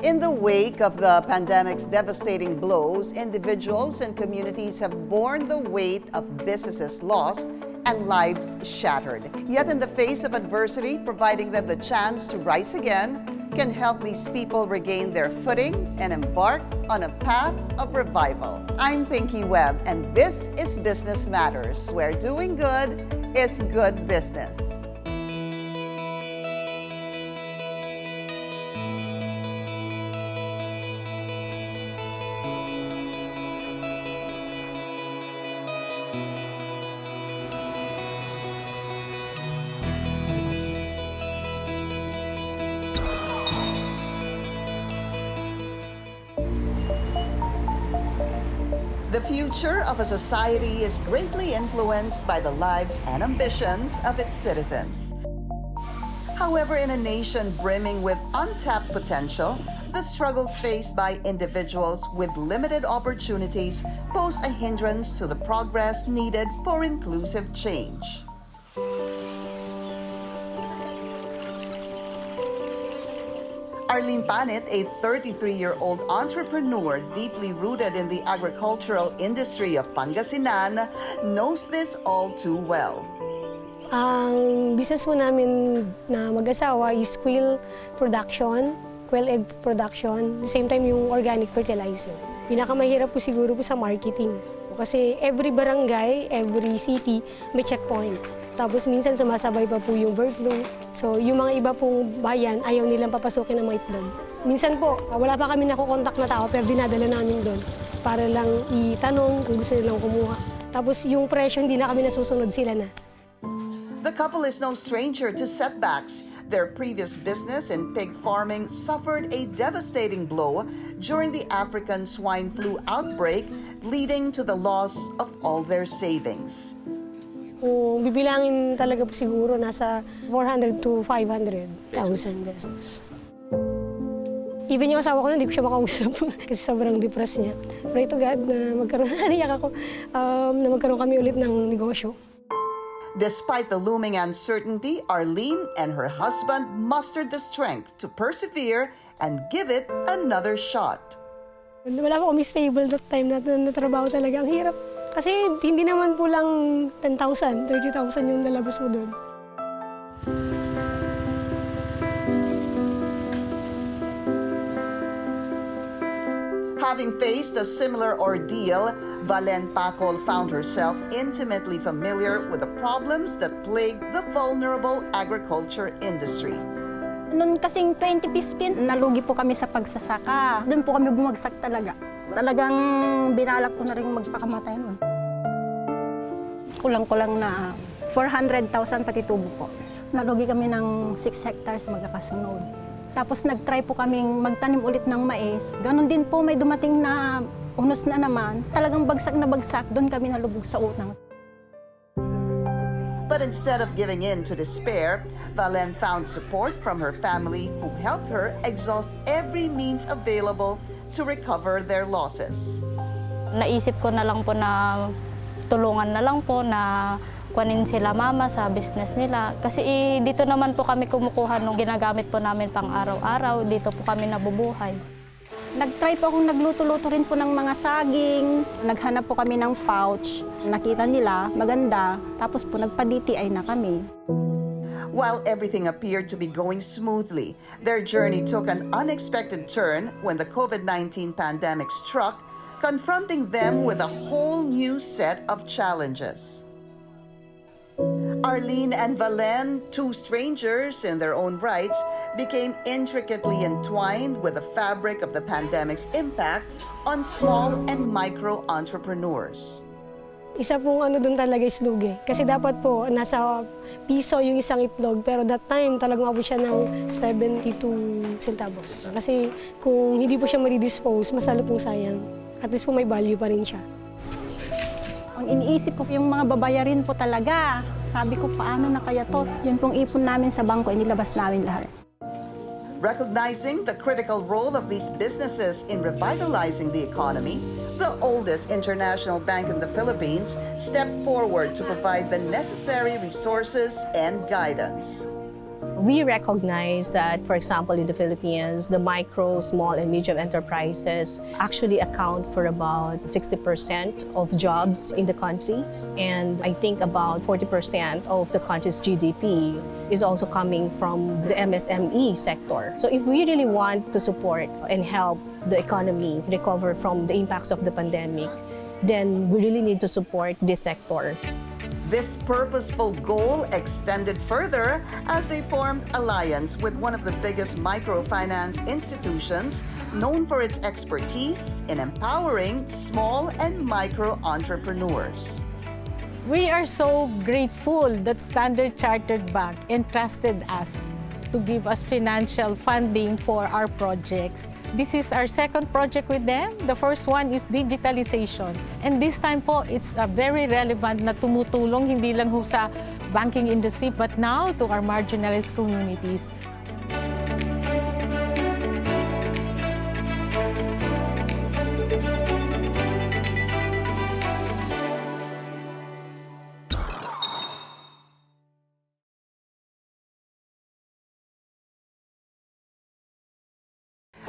In the wake of the pandemic's devastating blows, individuals and communities have borne the weight of businesses lost and lives shattered. Yet in the face of adversity, providing them the chance to rise again can help these people regain their footing and embark on a path of revival. I'm Pinky Webb, and this is Business Matters, where doing good is good business. The future of a society is greatly influenced by the lives and ambitions of its citizens. However, in a nation brimming with untapped potential, the struggles faced by individuals with limited opportunities pose a hindrance to the progress needed for inclusive change. Arlene Panit, a 33-year-old entrepreneur deeply rooted in the agricultural industry of Pangasinan, knows this all too well. Ang business po namin na mag-asawa is quail production, quail egg production, the same time yung organic fertilizer. Pinakamahirap po siguro po sa marketing. Kasi every barangay, every city, may checkpoint. Tapos minsan sumasabay pa po yung bird flu. So yung mga iba pong bayan, ayaw nilang papasukin ng mga itlog. Minsan po, wala pa kami nakukontak na tao pero dinadala namin doon para lang itanong kung gusto nilang kumuha. Tapos yung presyo, hindi na kami nasusunod, sila na. The couple is no stranger to setbacks. Their previous business in pig farming suffered a devastating blow during the African swine flu outbreak, leading to the loss of all their savings. Kung bibilangin talaga po siguro, nasa 400 to 500,000 pesos. Even yung asawa ko na, hindi ko siya makausap kasi sobrang depressed niya. Pray to God na magkaroon kami ulit ng negosyo. Despite the looming uncertainty, Arlene and her husband mustered the strength to persevere and give it another shot. Wala pa kami stable that time na trabaho talaga. Ang hirap. Kasi hindi naman po lang 10,000, 30,000 yung nalabas mo doon. Having faced a similar ordeal, Valen Pacol found herself intimately familiar with the problems that plague the vulnerable agriculture industry. Noon kasing 2015, nalugi po kami sa pagsasaka. Doon po kami bumagsak talaga. Talagang binalak ko na rin magpakamatay nun. Kulang-kulang na 400,000 pati tubo po. Nalugi kami ng 6 hectares magkakasunod. Tapos nag-try po kaming magtanim ulit ng mais. Ganon din po, may dumating na unos na naman. Talagang bagsak na bagsak, doon kami nalubog sa utang. But instead of giving in to despair, Valen found support from her family who helped her exhaust every means available to recover their losses. Naisip ko na lang po na tulungan na lang po na kunin sila mama sa business nila. Kasi dito naman po kami kumukuha nung ginagamit po namin pang araw-araw. Dito po kami nabubuhay. Nag-try po akong nagluto-luto rin po ng mga saging. Naghanap po kami ng pouch. Nakita nila, maganda. Tapos po nagpa-DTI na kami. While everything appeared to be going smoothly, their journey took an unexpected turn when the COVID-19 pandemic struck, confronting them with a whole new set of challenges. Arlene and Valen, two strangers in their own rights, became intricately entwined with the fabric of the pandemic's impact on small and micro entrepreneurs. Isa pong doon talaga is lugi. Kasi dapat po nasa piso yung isang itlog, pero that time talagang abot siya ng 72 centavos. Kasi kung hindi po siya ma-dispose, masalo pong sayang. At least po may value pa rin siya. Ang iniisip ko yung mga babayarin po talaga. Sabi ko, paano na kaya to? Yun pong ipon namin sa bangko, inilabas namin lahat. Recognizing the critical role of these businesses in revitalizing the economy, the oldest international bank in the Philippines stepped forward to provide the necessary resources and guidance. We recognize that, for example, in the Philippines, the micro, small, and medium enterprises actually account for about 60% of jobs in the country. And I think about 40% of the country's GDP is also coming from the MSME sector. So if we really want to support and help the economy recover from the impacts of the pandemic, then we really need to support this sector. This purposeful goal extended further as they formed alliance with one of the biggest microfinance institutions known for its expertise in empowering small and micro entrepreneurs. We are so grateful that Standard Chartered Bank entrusted us to give us financial funding for our projects. This is our second project with them. The first one is digitalization. And this time po, it's very relevant na tumutulong hindi lang ho sa banking industry but now to our marginalized communities.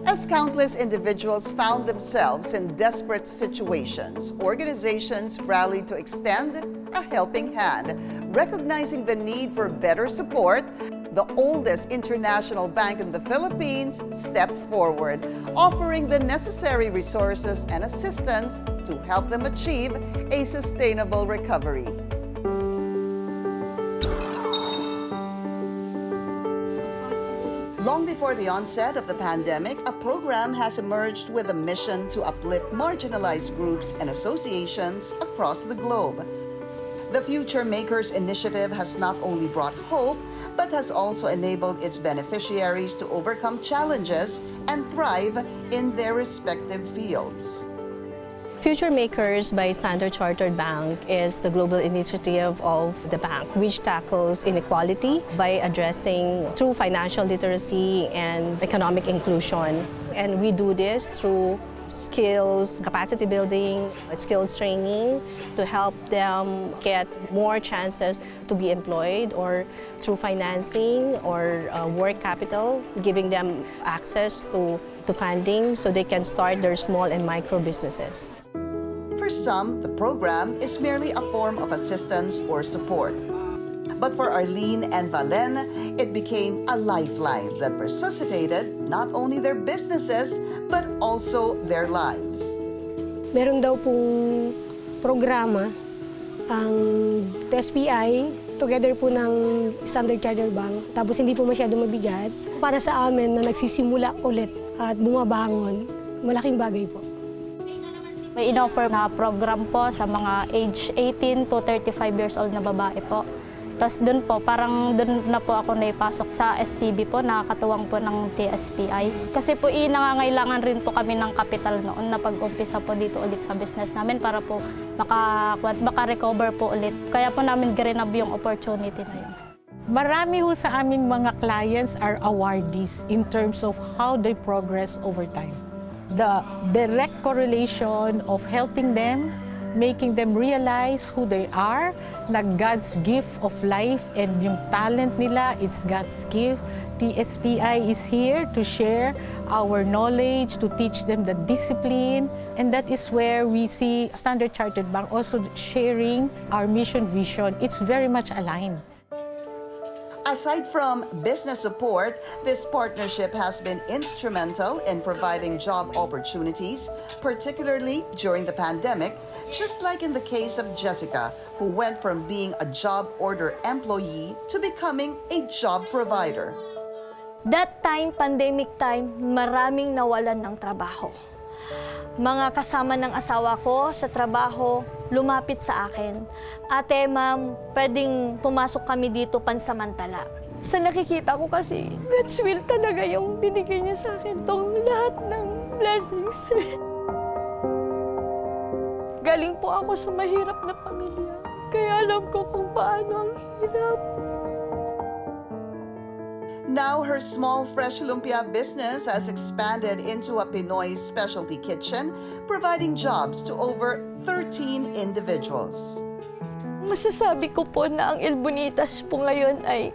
As countless individuals found themselves in desperate situations, organizations rallied to extend a helping hand. Recognizing the need for better support, the oldest international bank in the Philippines stepped forward, offering the necessary resources and assistance to help them achieve a sustainable recovery. Long before the onset of the pandemic, a program has emerged with a mission to uplift marginalized groups and associations across the globe. The Futuremakers initiative has not only brought hope, but has also enabled its beneficiaries to overcome challenges and thrive in their respective fields. Futuremakers by Standard Chartered Bank is the global initiative of the bank, which tackles inequality by addressing through financial literacy and economic inclusion. And we do this through skills, capacity building, skills training to help them get more chances to be employed, or through financing or work capital, giving them access to funding so they can start their small and micro businesses. For some, the program is merely a form of assistance or support. But for Arlene and Valen, it became a lifeline that resuscitated not only their businesses, but also their lives. Meron daw pong programa ang SPI, together po ng Standard Chartered Bank, tapos hindi po masyado mabigat. Para sa amin na nagsisimula ulit at bumabangon, malaking bagay po. May in-offer na program po sa mga age 18 to 35 years old na babae po. Tapos doon po, parang doon na po ako naipasok sa SCB po, nakakatuwang po ng TSPI. Kasi po nangangailangan rin po kami ng kapital noon na pag-umpisa po dito ulit sa business namin para po maka-recover po ulit. Kaya po namin grinab yung opportunity na yun. Marami ho sa aming mga clients are awardees in terms of how they progress over time. The direct correlation of helping them, making them realize who they are, na God's gift of life and yung talent nila, it's God's gift. TSPI is here to share our knowledge, to teach them the discipline, and that is where we see Standard Chartered Bank also sharing our mission vision. It's very much aligned. Aside from business support, this partnership has been instrumental in providing job opportunities, particularly during the pandemic, just like in the case of Jessica, who went from being a job order employee to becoming a job provider. That time, pandemic time, maraming nawalan ng trabaho. Mga kasama ng asawa ko sa trabaho, lumapit sa akin. Ate, ma'am, pwedeng pumasok kami dito pansamantala. Sa nakikita ko kasi, God's will talaga yung binigay niya sa akin tong lahat ng blessings. Galing po ako sa mahirap na pamilya, kaya alam ko kung paano ang hirap. Now, her small fresh lumpia business has expanded into a Pinoy specialty kitchen, providing jobs to over 13 individuals. Masasabi ko po na ang El Bonitas po ngayon ay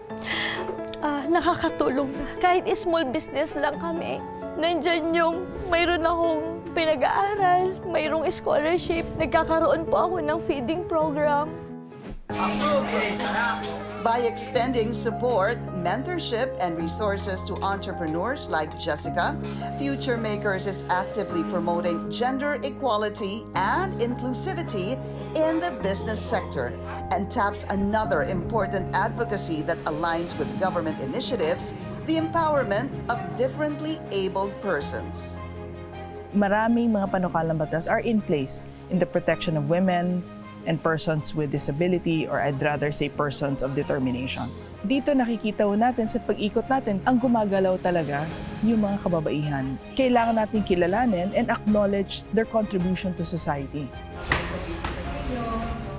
nakakatulong na. Kahit small business lang kami, nandyan yung mayroon akong pinag-aaral, mayroong scholarship, nagkakaroon po ako ng feeding program. By extending support, mentorship, and resources to entrepreneurs like Jessica, Futuremakers is actively promoting gender equality and inclusivity in the business sector and taps another important advocacy that aligns with government initiatives, the empowerment of differently abled persons. Maraming mga panukalang batas are in place in the protection of women and persons with disability, or I'd rather say persons of determination. Dito nakikita ho natin sa pag-ikot natin ang gumagalaw talaga yung mga kababaihan. Kailangan natin kilalanin and acknowledge their contribution to society.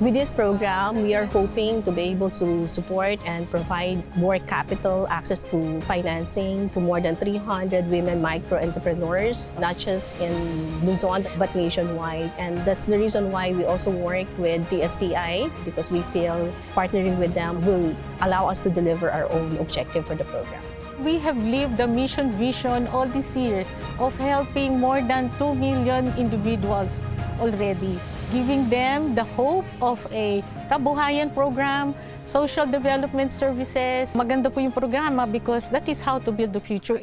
With this program, we are hoping to be able to support and provide more capital, access to financing to more than 300 women micro-entrepreneurs, not just in Luzon, but nationwide. And that's the reason why we also work with TSPI, because we feel partnering with them will allow us to deliver our own objective for the program. We have lived the mission vision all these years of helping more than 2 million individuals already, giving them the hope of a kabuhayan program, social development services. Maganda po yung programa because that is how to build the future.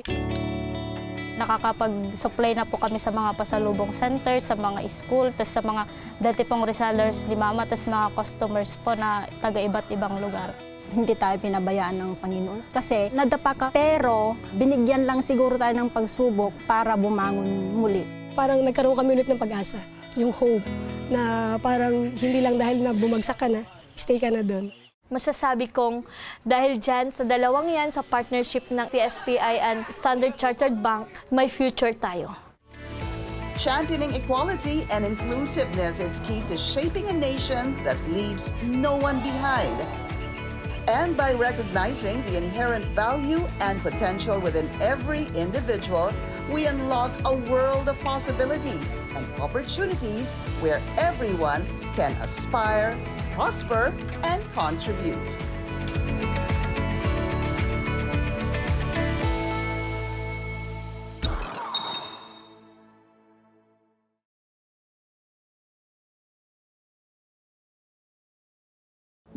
Nakakapag-supply na po kami sa mga pasalubong centers, sa mga school, tas sa mga dati pong resellers ni Mama, tas mga customers po na taga iba't ibang lugar. Hindi tayo pinabayaan ng Panginoon kasi nadapa ka, pero binigyan lang siguro tayo ng pagsubok para bumangon muli. Parang nagkaroon kami ulit ng pag-asa, yung hope, na parang hindi lang dahil na bumagsak ka na, stay ka na doon. Masasabi kong dahil dyan sa dalawang yan, sa partnership ng TSPI and Standard Chartered Bank, may future tayo. Championing equality and inclusiveness is key to shaping a nation that leaves no one behind. And by recognizing the inherent value and potential within every individual, we unlock a world of possibilities and opportunities where everyone can aspire, prosper, and contribute.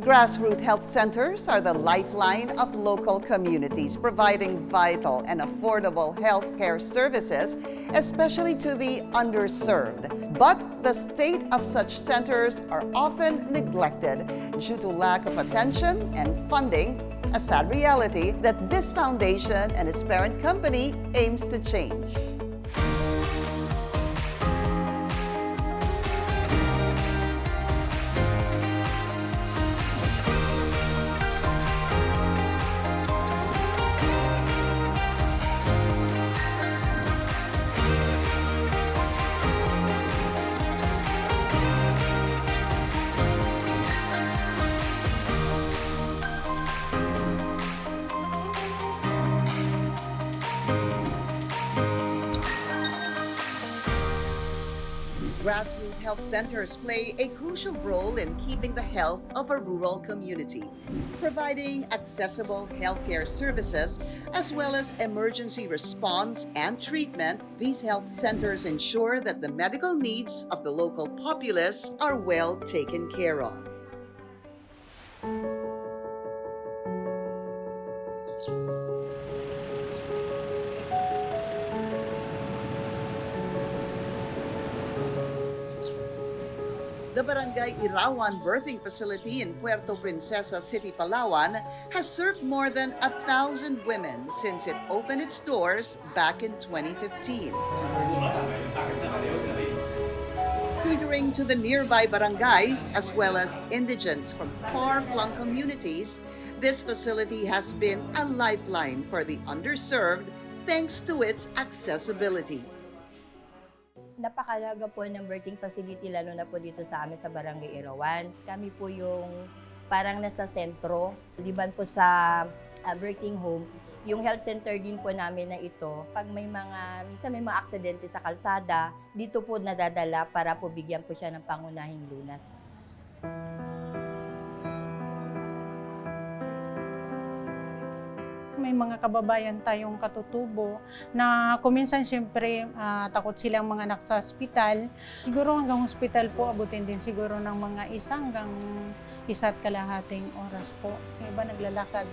Grassroots health centers are the lifeline of local communities, providing vital and affordable health care services, especially to the underserved. But the state of such centers are often neglected due to lack of attention and funding, a sad reality that this foundation and its parent company aims to change. Grassroots health centers play a crucial role in keeping the health of a rural community, providing accessible healthcare services as well as emergency response and treatment. These health centers ensure that the medical needs of the local populace are well taken care of. The Barangay Irawan Birthing Facility in Puerto Princesa City, Palawan has served more than 1,000 women since it opened its doors back in 2015. Catering to the nearby barangays as well as indigents from far-flung communities, this facility has been a lifeline for the underserved thanks to its accessibility. Napakalaga po ng birthing facility, lalo na po dito sa amin sa Barangay Irawan. Kami po yung parang nasa sentro, liban po sa birthing home. Yung health center din po namin na ito, pag minsan may mga aksidente sa kalsada, dito po nadadala para po bigyan po siya ng pangunahing lunas. May mga kababayan tayong katutubo na kuminsan siyempre takot silang mga anak sa ospital. Siguro hanggang ospital po, abutin din siguro ng mga 1.5 oras po. Yung iba naglalakad.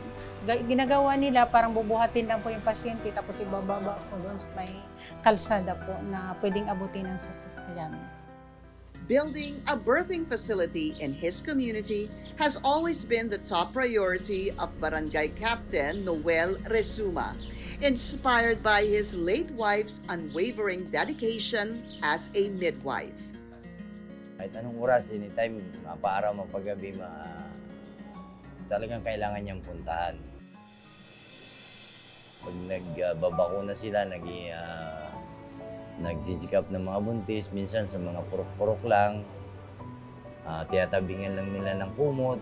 Ginagawa nila parang bubuhatin lang po yung pasyente tapos ibababa po doon sa may kalsada po na pwedeng abutin ng sasakyan. Building a birthing facility in his community has always been the top priority of Barangay Captain Noel Resuma, inspired by his late wife's unwavering dedication as a midwife. Kahit anong oras, anytime, mapaaraw, mapagabi, talagang kailangan niyang puntahan. Pag nagbabakuna sila, nagsisikap ng mga buntis, minsan sa mga purok-purok lang, tiyatabingan lang nila ng kumot,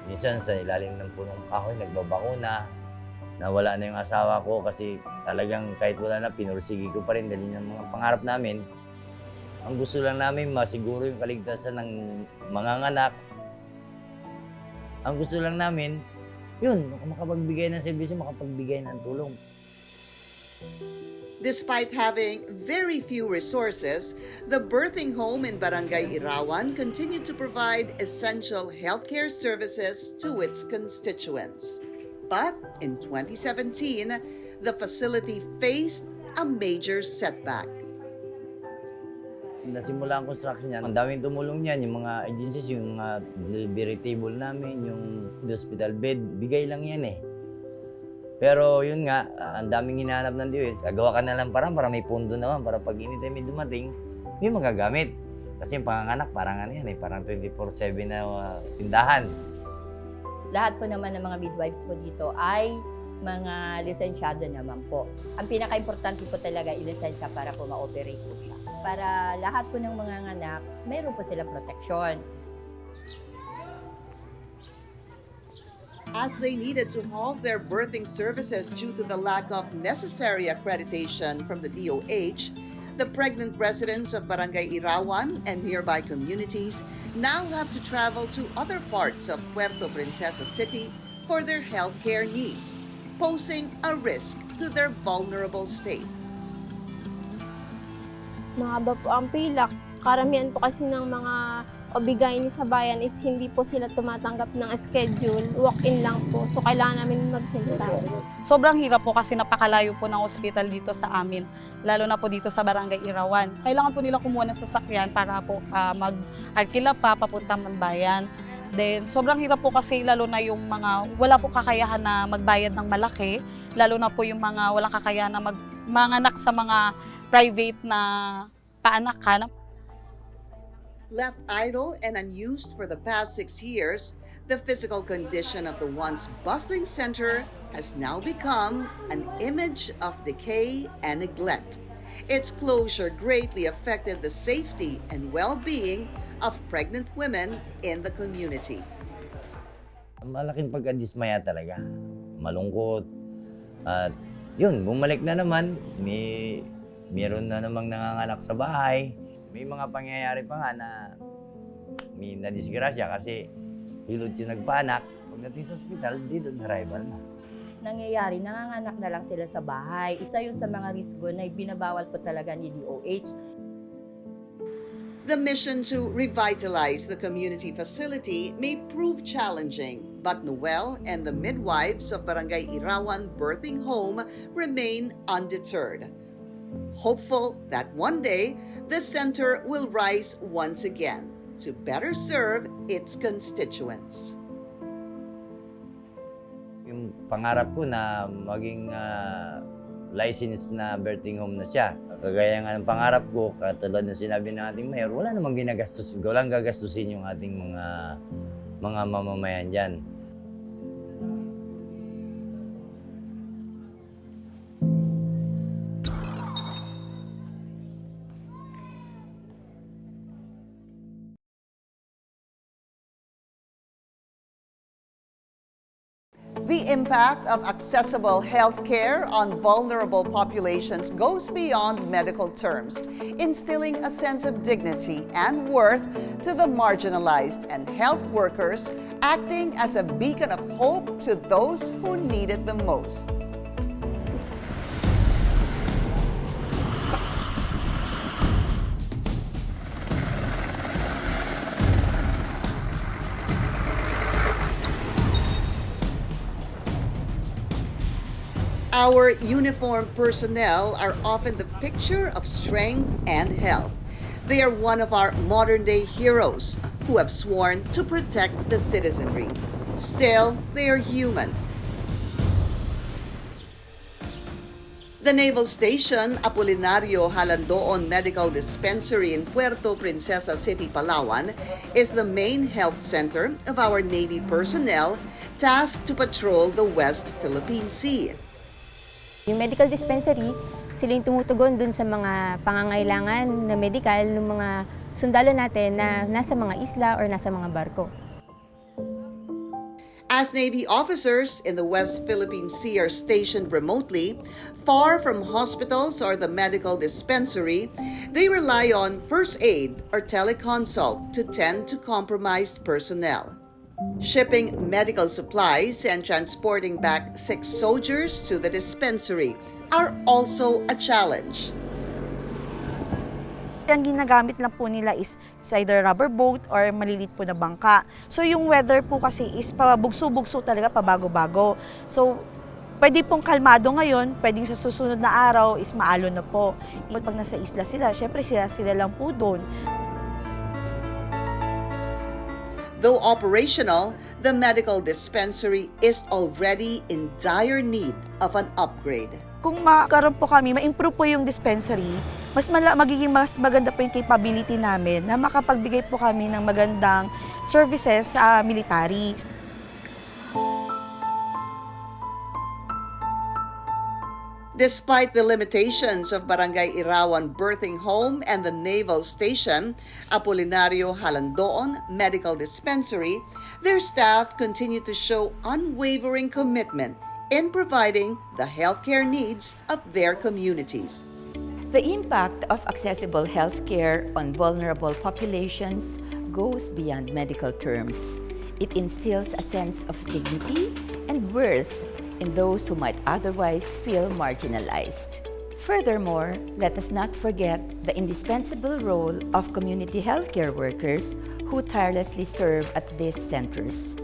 minsan sa ilalim ng punong kahoy, nagbabakuna. Nawala na yung asawa ko kasi talagang kahit wala na, pinursigi ko pa rin dahil ng mga pangarap namin. Ang gusto lang namin, masiguro yung kaligtasan ng mga anak. Ang gusto lang namin, yun, makapagbigay ng serbisyo, makapagbigay ng tulong. Despite having very few resources, the birthing home in Barangay Irawan continued to provide essential healthcare services to its constituents. But in 2017, the facility faced a major setback. Nasimula ang construction niyan, ang daming tumulong niyan, yung mga agencies, yung mga delivery table namin, yung hospital bed, bigay lang yan eh. Pero yun nga, ang daming hinahanap ng DOH, agawa ka na lang para may pondo naman, para pag anytime may dumating, may magagamit. Kasi yung panganganak, parang ano yan eh, parang 24/7 na tindahan. Lahat po naman ng mga midwives po dito ay mga lisensyado naman po. Ang pinaka-importante po talaga ilisensya para po ma-operate po siya. Para lahat po ng mga anak, mayroon po silang proteksyon. As they needed to halt their birthing services due to the lack of necessary accreditation from the DOH, the pregnant residents of Barangay Irawan and nearby communities now have to travel to other parts of Puerto Princesa City for their healthcare needs, posing a risk to their vulnerable state. Mahaba po ang pila. Karamihan po kasi ng mga OB-GYN sa bayan is hindi po sila tumatanggap ng schedule, walk-in lang po. So kailangan namin maghintay. Sobrang hirap po kasi napakalayo po ng ospital dito sa amin, lalo na po dito sa Barangay Irawan. Kailangan po nila kumuha ng sasakyan para po mag-arkila pa papuntang bayan. Then sobrang hirap po kasi lalo na yung mga wala po kakayahan na magbayad ng malaki, lalo na po yung mga wala kakayahan na manganak sa mga private na paanakan. Left idle and unused for the past 6 years, the physical condition of the once bustling center has now become an image of decay and neglect. Its closure greatly affected the safety and well-being of pregnant women in the community. Malaking pagkadismaya talaga. Malungkot. At yun, bumalik na naman. Meron na namang nanganganak sa bahay. May mga pangyayari pa nga na may nadisgrasya kasi hilot yung nagpaanak. Pagdating sa ospital, di doon arrival na. Nangyayari, nanganganak na lang sila sa bahay. Isa yun sa mga risgo na binabawal po talaga ni DOH. The mission to revitalize the community facility may prove challenging, but Noel and the midwives of Barangay Irawan Birthing Home remain undeterred. Hopeful that one day, the center will rise once again to better serve its constituents. Yung pangarap ko na maging licensed na birthing home na siya. Kagaya nga ng pangarap ko, katulad na sinabi ng ating mayor, wala namang ginagastos. Walang gagastusin yung ating mga mamamayan dyan. The impact of accessible healthcare on vulnerable populations goes beyond medical terms, instilling a sense of dignity and worth to the marginalized and health workers acting as a beacon of hope to those who need it the most. Our uniformed personnel are often the picture of strength and health. They are one of our modern-day heroes who have sworn to protect the citizenry. Still, they are human. The Naval Station Apolinario Halandoon Medical Dispensary in Puerto Princesa City, Palawan is the main health center of our Navy personnel tasked to patrol the West Philippine Sea. Yung medical dispensary, sila yung tumutugon dun sa mga pangangailangan na medical ng mga sundalo natin na nasa mga isla or nasa mga barko. As Navy officers in the West Philippine Sea are stationed remotely, far from hospitals or the medical dispensary, they rely on first aid or teleconsult to tend to compromised personnel. Shipping medical supplies and transporting back sick soldiers to the dispensary are also a challenge. Ang ginagamit lang po nila is either rubber boat or malilit po na bangka. So yung weather po kasi is pabugso-bugso talaga, pabago-bago. So pwede pong kalmado ngayon, pwedeng sa susunod na araw is maalon na po. Pag nasa isla sila, syempre sila lang po doon. Though operational, the medical dispensary is already in dire need of an upgrade. Kung makaroon po kami, ma-improve po yung dispensary, magiging mas maganda po yung capability namin na makapagbigay po kami ng magandang services sa military. Despite the limitations of Barangay Irawan Birthing Home and the Naval Station, Apolinario Halandoon Medical Dispensary, their staff continue to show unwavering commitment in providing the healthcare needs of their communities. The impact of accessible healthcare on vulnerable populations goes beyond medical terms. It instills a sense of dignity and worth in those who might otherwise feel marginalized. Furthermore, let us not forget the indispensable role of community healthcare workers who tirelessly serve at these centers.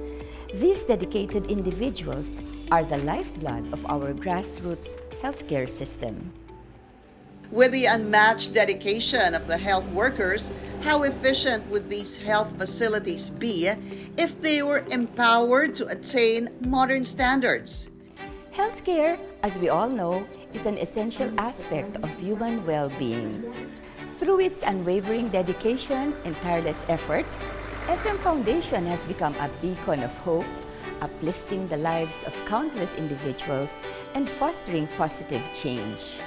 These dedicated individuals are the lifeblood of our grassroots healthcare system. With the unmatched dedication of the health workers, how efficient would these health facilities be if they were empowered to attain modern standards? Healthcare, as we all know, is an essential aspect of human well-being. Through its unwavering dedication and tireless efforts, SM Foundation has become a beacon of hope, uplifting the lives of countless individuals and fostering positive change.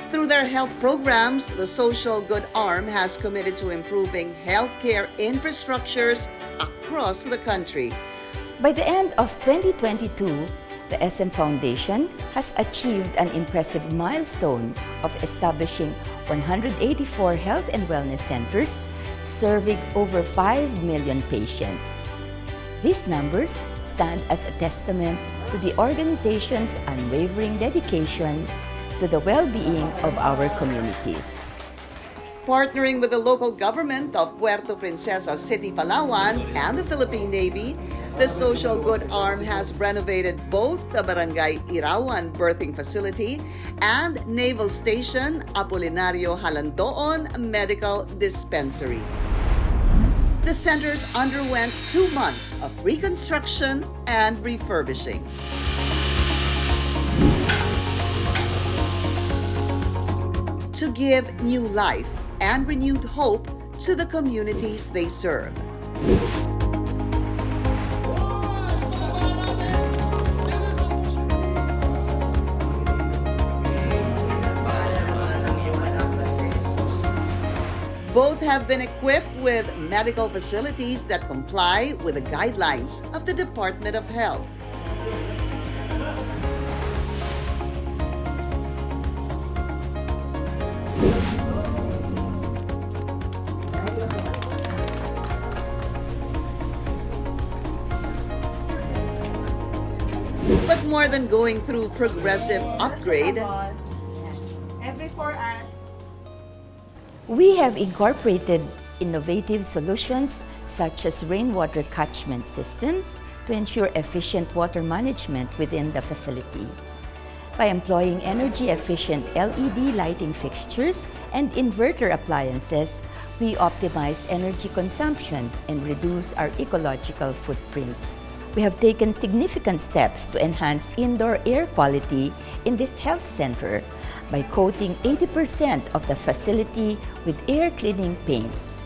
Through their health programs, the Social Good Arm has committed to improving healthcare infrastructures across the country. By the end of 2022, the SM Foundation has achieved an impressive milestone of establishing 184 health and wellness centers, serving over 5 million patients. These numbers stand as a testament to the organization's unwavering dedication to the well-being of our communities. Partnering with the local government of Puerto Princesa City, Palawan, and the Philippine Navy, the Social Good Arm has renovated both the Barangay Irawan Birthing Facility and Naval Station Apolinario Halandoon Medical Dispensary. The centers underwent 2 months of reconstruction and refurbishing. To give new life and renewed hope to the communities they serve. Both have been equipped with medical facilities that comply with the guidelines of the Department of Health. But more than going through progressive upgrade, every 4 hours, we have incorporated innovative solutions such as rainwater catchment systems to ensure efficient water management within the facility. By employing energy-efficient LED lighting fixtures and inverter appliances, we optimize energy consumption and reduce our ecological footprint. We have taken significant steps to enhance indoor air quality in this health center by coating 80% of the facility with air cleaning paints.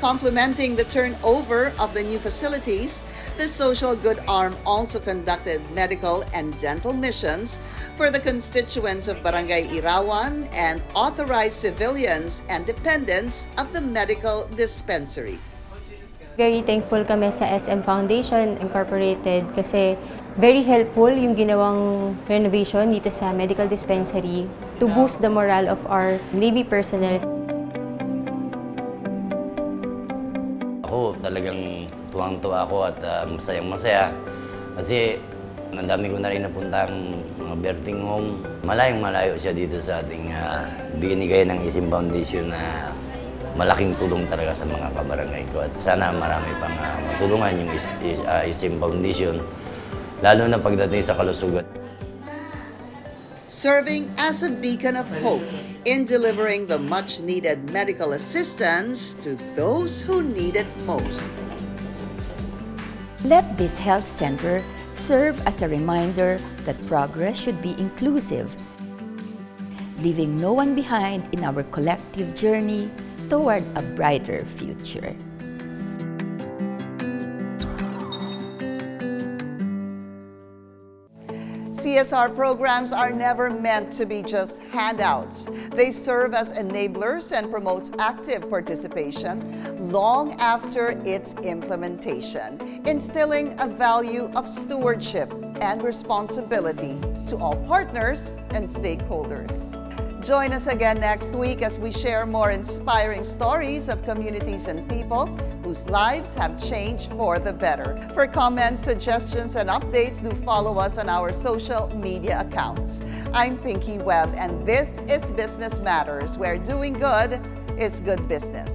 Complementing the turnover of the new facilities, the social good arm also conducted medical and dental missions for the constituents of Barangay Irawan and authorized civilians and dependents of the medical dispensary. Very thankful kami sa SM Foundation Incorporated kasi very helpful yung ginawang renovation dito sa medical dispensary to boost the morale of our Navy personnel. Ako talagang tuwang-tuwa ako at masayang-masaya kasi ang dami ko na rin napuntang mga birthing home. Malayong-malayo siya dito sa ating binigay ng SM Foundation na malaking tulong talaga sa mga kabarangay ko. At sana marami pang matulungan yung SM Foundation, lalo na pagdating sa kalusugan. Serving as a beacon of hope in delivering the much-needed medical assistance to those who need it most. Let this health center serve as a reminder that progress should be inclusive, leaving no one behind in our collective journey toward a brighter future. CSR programs are never meant to be just handouts. They serve as enablers and promotes active participation long after its implementation, instilling a value of stewardship and responsibility to all partners and stakeholders. Join us again next week as we share more inspiring stories of communities and people whose lives have changed for the better. For comments, suggestions, and updates, do follow us on our social media accounts. I'm Pinky Webb, and this is Business Matters, where doing good is good business.